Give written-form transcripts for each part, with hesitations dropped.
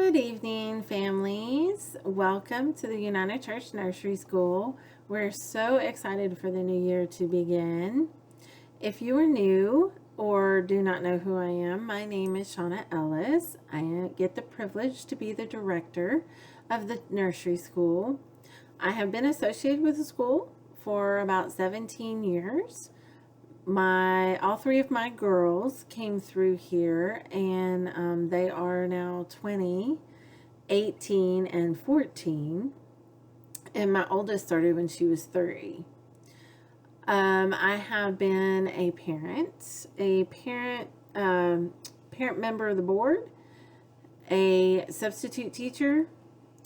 Good evening, families. Welcome to the United Church Nursery School. We're so excited for the new year to begin. If you are new or do not know who I am, my name is Shona Ellis. I get the privilege to be the director of the nursery school. I have been associated with the school for about 17 years. All three of my girls came through here, and they are now 20, 18, and 14. And my oldest started when she was 3. I have been a parent member of the board, a substitute teacher,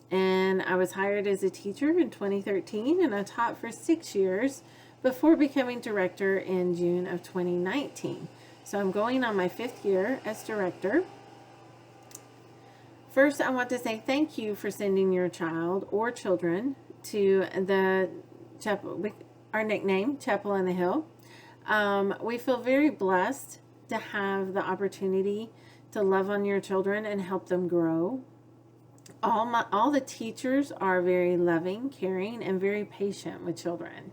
and I was hired as a teacher in 2013, and I taught for 6 years before becoming director in June of 2019. So I'm going on my 5th year as director. First, I want to say thank you for sending your child or children to the chapel, our nickname, Chapel on the Hill. We feel very blessed to have the opportunity to love on your children and help them grow. All the teachers are very loving, caring, and very patient with children.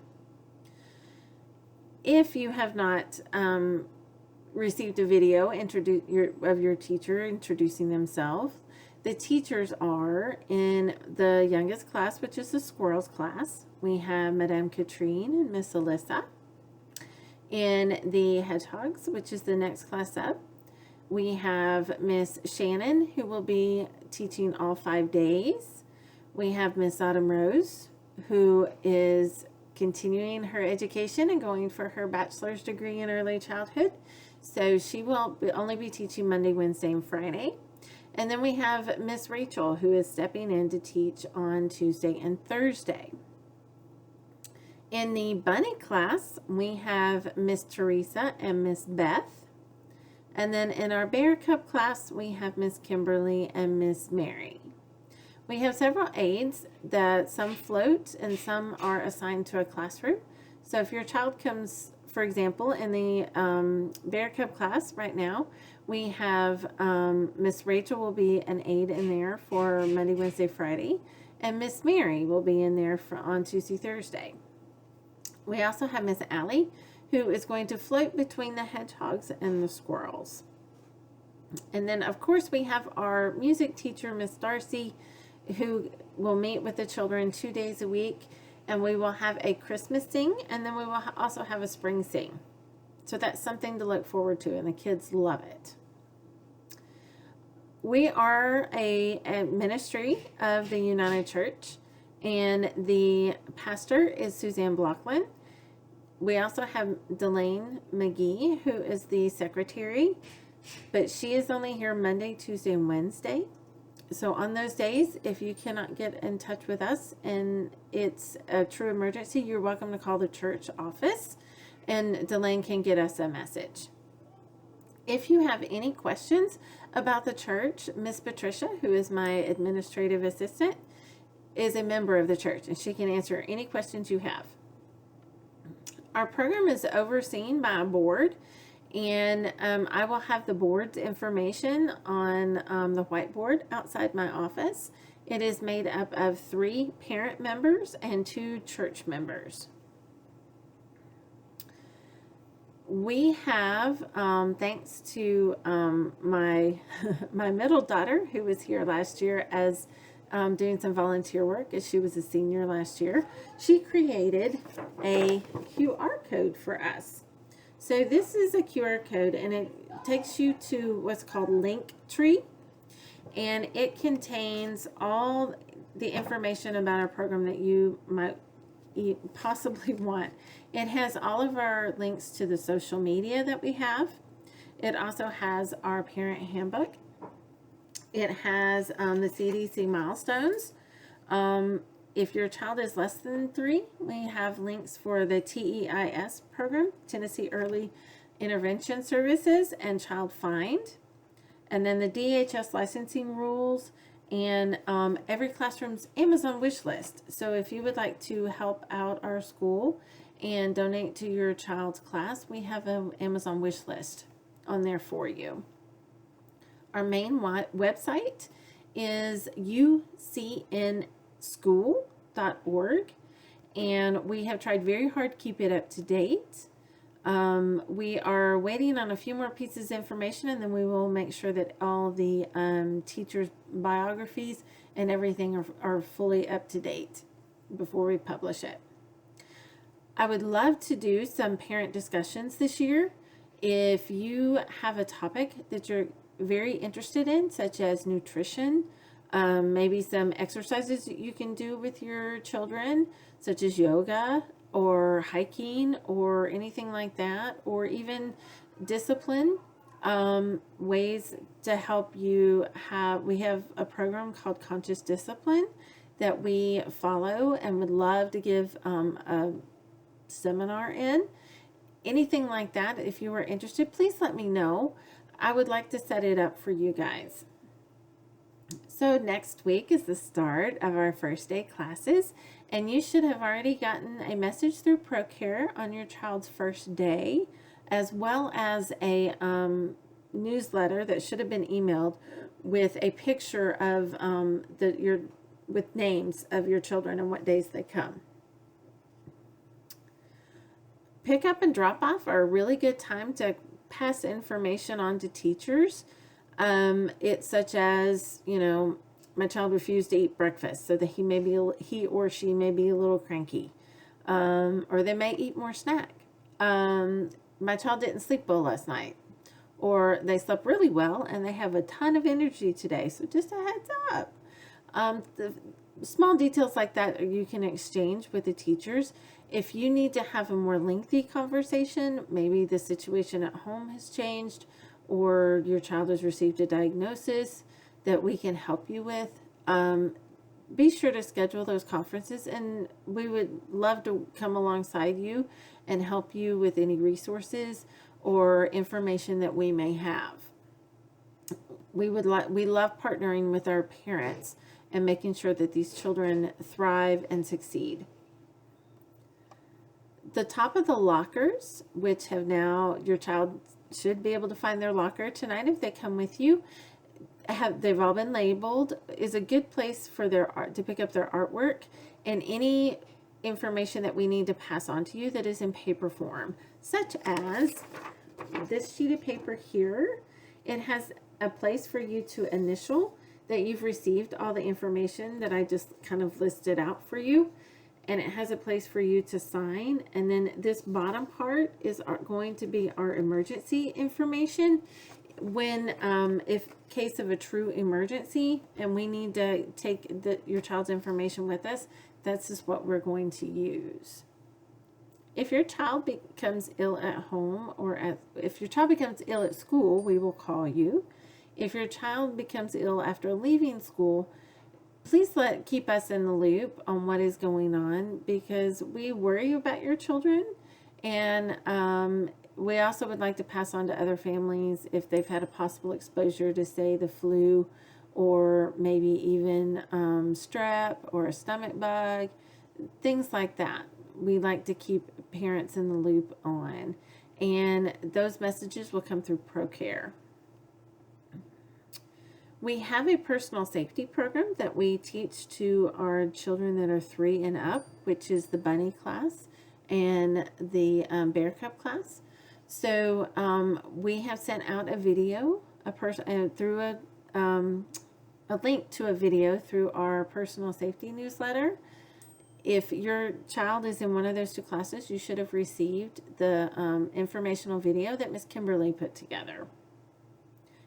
If you have not received a video of your teacher introducing themselves, the teachers are in the youngest class, which is the squirrels class. We have Madame Katrine and Miss Alyssa. In the hedgehogs, which is the next class up, we have Miss Shannon, who will be teaching all 5 days. We have Miss Autumn Rose, who is continuing her education and going for her bachelor's degree in early childhood. So she will only be teaching Monday, Wednesday, and Friday. And then we have Miss Rachel, who is stepping in to teach on Tuesday and Thursday. In the bunny class, we have Miss Teresa and Miss Beth. And then in our bear cub class, we have Miss Kimberly and Miss Mary. We have several aides that some float and some are assigned to a classroom. So if your child comes, for example, in the Bear Cub class right now, we have Miss Rachel will be an aide in there for Monday, Wednesday, Friday, and Miss Mary will be in there on Tuesday, Thursday. We also have Miss Allie, who is going to float between the hedgehogs and the squirrels. And then, of course, we have our music teacher, Miss Darcy, who will meet with the children 2 days a week, and we will have a Christmas sing, and then we will also have a spring sing. So that's something to look forward to, and the kids love it. We are a ministry of the United Church, and the pastor is Suzanne Blockland. We also have Delane McGee, who is the secretary, but she is only here Monday, Tuesday, and Wednesday. So on those days, if you cannot get in touch with us and it's a true emergency, you're welcome to call the church office and Delane can get us a message. If you have any questions about the church, Miss Patricia, who is my administrative assistant, is a member of the church and she can answer any questions you have. Our program is overseen by a board, and I will have the board's information on the whiteboard outside my office. It is made up of 3 parent members and 2 church members. We have, thanks to my middle daughter, who was here last year as doing some volunteer work as she was a senior last year, she created a QR code for us. So this is a QR code, and it takes you to what's called Linktree, and it contains all the information about our program that you might possibly want. It has all of our links to the social media that we have. It also has our parent handbook. It has the CDC milestones. If your child is less than 3, we have links for the TEIS program, Tennessee Early Intervention Services, and Child Find. And then the DHS licensing rules and every classroom's Amazon wish list. So if you would like to help out our school and donate to your child's class, we have an Amazon wish list on there for you. Our main website is ucnschool.org, and we have tried very hard to keep it up to date. We are waiting on a few more pieces of information, and then we will make sure that all the teachers' biographies and everything are fully up to date before we publish it. I would love to do some parent discussions this year. If you have a topic that you're very interested in, such as nutrition, maybe some exercises you can do with your children, such as yoga or hiking or anything like that, or even discipline, ways to help you we have a program called Conscious Discipline that we follow and would love to give a seminar in. Anything like that, if you are interested, please let me know. I would like to set it up for you guys. So next week is the start of our first day classes, and you should have already gotten a message through ProCare on your child's first day, as well as a newsletter that should have been emailed with a picture of with names of your children and what days they come. Pick up and drop off are a really good time to pass information on to teachers. It's such as, my child refused to eat breakfast, so that he or she may be a little cranky, or they may eat more snack. My child didn't sleep well last night, or they slept really well and they have a ton of energy today. So just a heads up. The small details like that you can exchange with the teachers. If you need to have a more lengthy conversation, maybe the situation at home has changed, or your child has received a diagnosis that we can help you with, be sure to schedule those conferences, and we would love to come alongside you and help you with any resources or information that we may have. We love partnering with our parents and making sure that these children thrive and succeed. The top of the lockers, which have now, your child should be able to find their locker tonight if they come with you, they've all been labeled, is a good place for their art, to pick up their artwork and any information that we need to pass on to you that is in paper form, such as this sheet of paper here. It has a place for you to initial that you've received all the information that I just kind of listed out for you. And it has a place for you to sign. And then this bottom part is going to be our emergency information. When, if case of a true emergency and we need to take your child's information with us, that's just what we're going to use. If your child becomes ill at home, or if your child becomes ill at school, we will call you. If your child becomes ill after leaving school, please keep us in the loop on what is going on, because we worry about your children, and we also would like to pass on to other families if they've had a possible exposure to, say, the flu, or maybe even strep or a stomach bug, things like that. We like to keep parents in the loop on, and those messages will come through ProCare. We have a personal safety program that we teach to our children that are 3 and up, which is the bunny class and the bear cub class. So we have sent out a video, through a link to a video through our personal safety newsletter. If your child is in one of those 2 classes, you should have received the informational video that Miss Kimberly put together.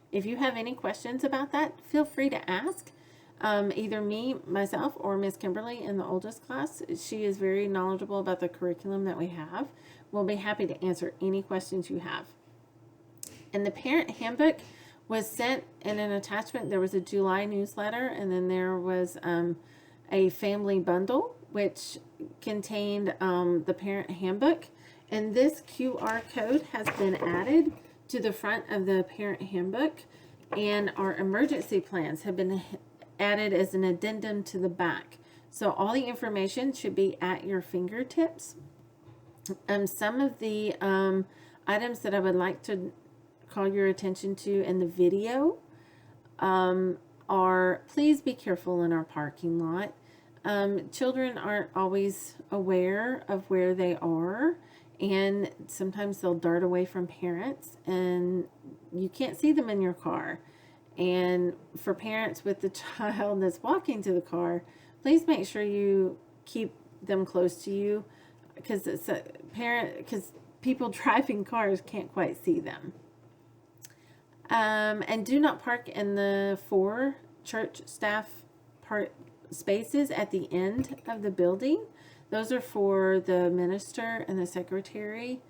If you have any questions about that, feel free to ask either myself, or Miss Kimberly in the oldest class. She is very knowledgeable about the curriculum that we have. We'll be happy to answer any questions you have. And the parent handbook was sent in an attachment. There was a July newsletter, and then there was a family bundle which contained the parent handbook. And this QR code has been added to the front of the parent handbook, and our emergency plans have been added as an addendum to the back. So all the information should be at your fingertips. Some of the items that I would like to call your attention to in the video, are please be careful in our parking lot. Children aren't always aware of where they are, and sometimes they'll dart away from parents, and you can't see them in your car. And for parents with the child that's walking to the car, please make sure you keep them close to you, because it's a parent, because people driving cars can't quite see them. And do not park in the 4 church staff part spaces at the end of the building. Those are for the minister and the secretary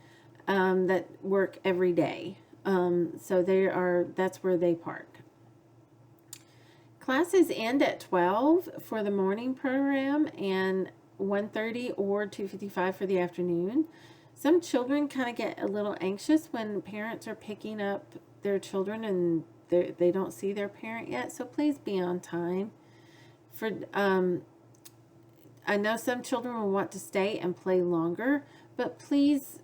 that work every day. So that's where they park. Classes end at 12 for the morning program and 1:30 or 2:55 for the afternoon. Some children kind of get a little anxious when parents are picking up their children and they don't see their parent yet, so please be on time. I know some children will want to stay and play longer, but please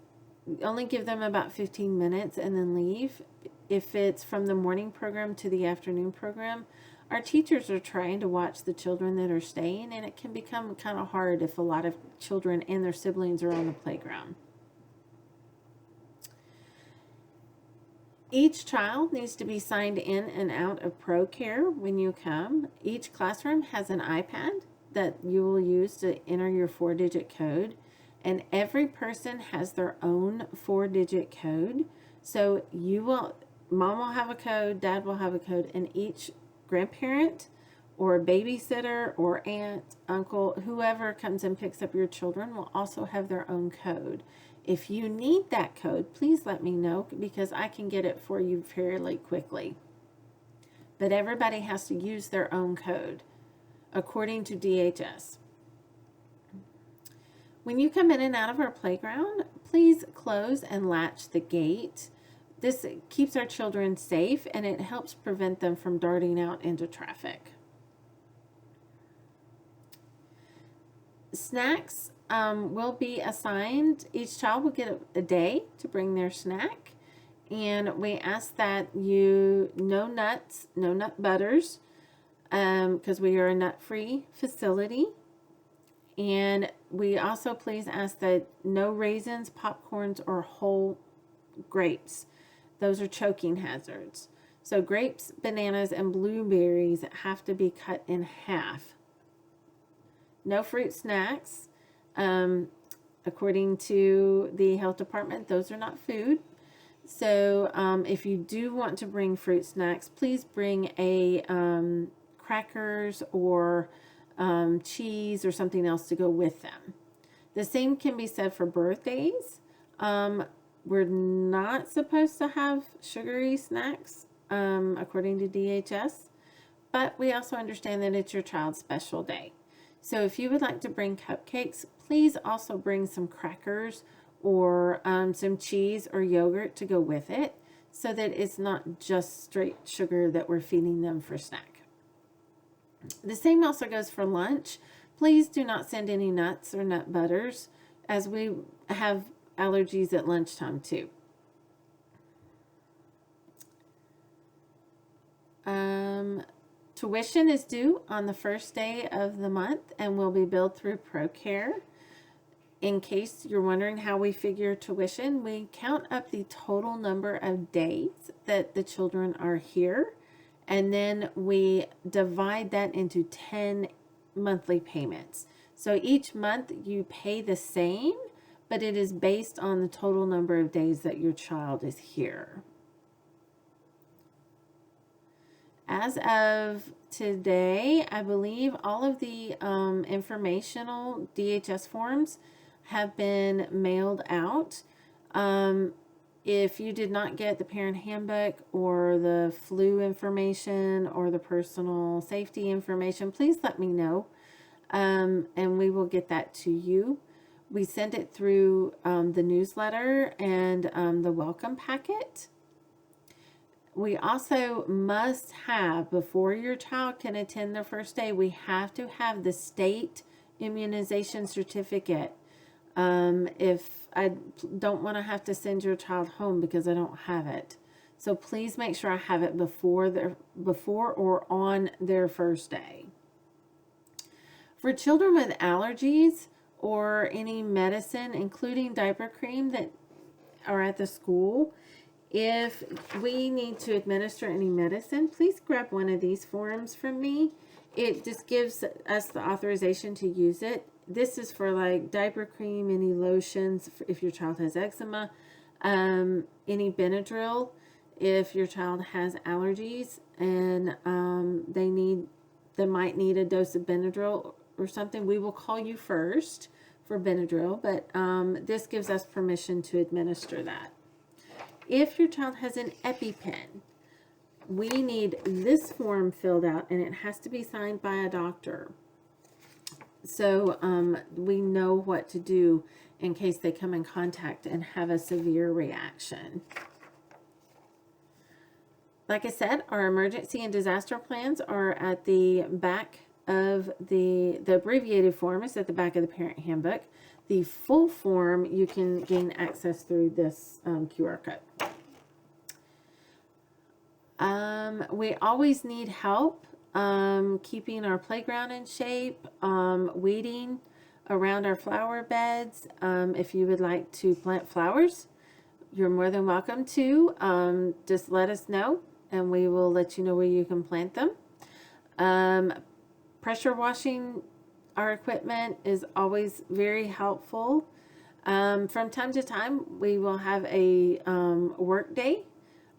only give them about 15 minutes and then leave. If it's from the morning program to the afternoon program, our teachers are trying to watch the children that are staying, and it can become kind of hard if a lot of children and their siblings are on the playground. Each child needs to be signed in and out of ProCare when you come. Each classroom has an iPad that you will use to enter your 4-digit code, and every person has their own 4-digit code. So mom will have a code, dad will have a code, and each grandparent or babysitter or aunt, uncle, whoever comes and picks up your children will also have their own code. If you need that code, please let me know, because I can get it for you fairly quickly. But everybody has to use their own code according to DHS. When you come in and out of our playground, please close and latch the gate. This keeps our children safe, and it helps prevent them from darting out into traffic. Snacks will be assigned. Each child will get a day to bring their snack, and we ask that no nuts, no nut butters, because we are a nut-free facility. And we also please ask that no raisins, popcorns, or whole grapes. Those are choking hazards. So grapes, bananas, and blueberries have to be cut in half. No fruit snacks. According to the health department, those are not food. So if you do want to bring fruit snacks, please bring crackers or cheese or something else to go with them. The same can be said for birthdays. We're not supposed to have sugary snacks, according to DHS, but we also understand that it's your child's special day. So if you would like to bring cupcakes, please also bring some crackers or some cheese or yogurt to go with it, so that it's not just straight sugar that we're feeding them for snack. The same also goes for lunch. Please do not send any nuts or nut butters, as we have allergies at lunchtime too. Tuition is due on the first day of the month and will be billed through ProCare. In case you're wondering how we figure tuition, we count up the total number of days that the children are here, and then we divide that into 10 monthly payments. So each month you pay the same, but it is based on the total number of days that your child is here. As of today, I believe all of the informational DHS forms have been mailed out. If you did not get the parent handbook or the flu information or the personal safety information, please let me know, and we will get that to you. We send it through the newsletter and the welcome packet. We also must have, before your child can attend their first day, we have to have the state immunization certificate. If I don't want to have to send your child home because I don't have it. So please make sure I have it before or on their first day. For children with allergies or any medicine, including diaper cream that are at the school, if we need to administer any medicine, please grab one of these forms from me. It just gives us the authorization to use it. This is for like diaper cream, any lotions, if your child has eczema, any Benadryl, if your child has allergies and they might need a dose of Benadryl or something. We will call you first for Benadryl, but this gives us permission to administer that. If your child has an EpiPen, we need this form filled out, and it has to be signed by a doctor. So we know what to do in case they come in contact and have a severe reaction. Like I said, our emergency and disaster plans are at the back of the abbreviated form is at the back of the parent handbook. The full form you can gain access through this QR code. We always need help keeping our playground in shape, weeding around our flower beds. If you would like to plant flowers, you're more than welcome to. Just let us know and we will let you know where you can plant them. Pressure washing our equipment is always very helpful. From time to time, we will have a work day.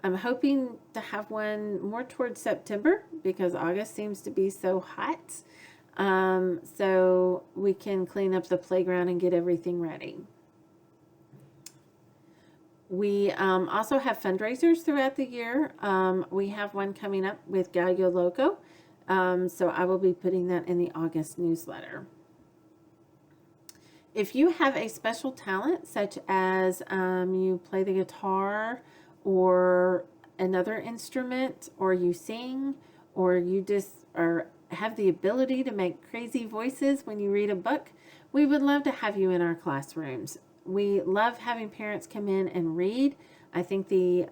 I'm hoping to have one more towards September because August seems to be so hot. So we can clean up the playground and get everything ready. We also have fundraisers throughout the year. We have one coming up with Gallo Loco. So I will be putting that in the August newsletter. If you have a special talent, such as you play the guitar or another instrument, or you sing, or you just have the ability to make crazy voices when you read a book, we would love to have you in our classrooms. We love having parents come in and read. I think the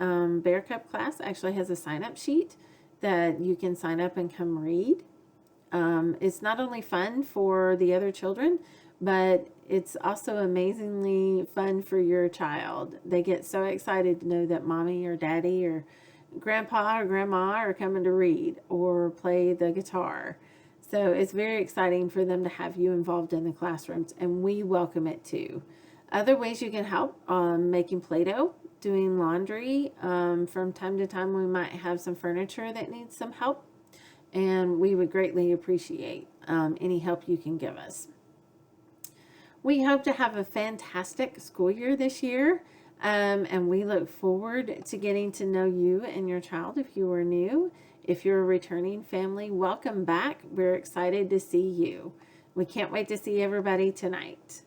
Bear Cup class actually has a sign-up sheet that you can sign up and come read. It's not only fun for the other children, but it's also amazingly fun for your child. They get so excited to know that mommy or daddy or grandpa or grandma are coming to read or play the guitar. So it's very exciting for them to have you involved in the classrooms, and we welcome it too. Other ways you can help, making Play-Doh, doing laundry. From time to time we might have some furniture that needs some help, and we would greatly appreciate any help you can give us. We hope to have a fantastic school year this year, and we look forward to getting to know you and your child if you are new. If you're a returning family, welcome back. We're excited to see you. We can't wait to see everybody tonight.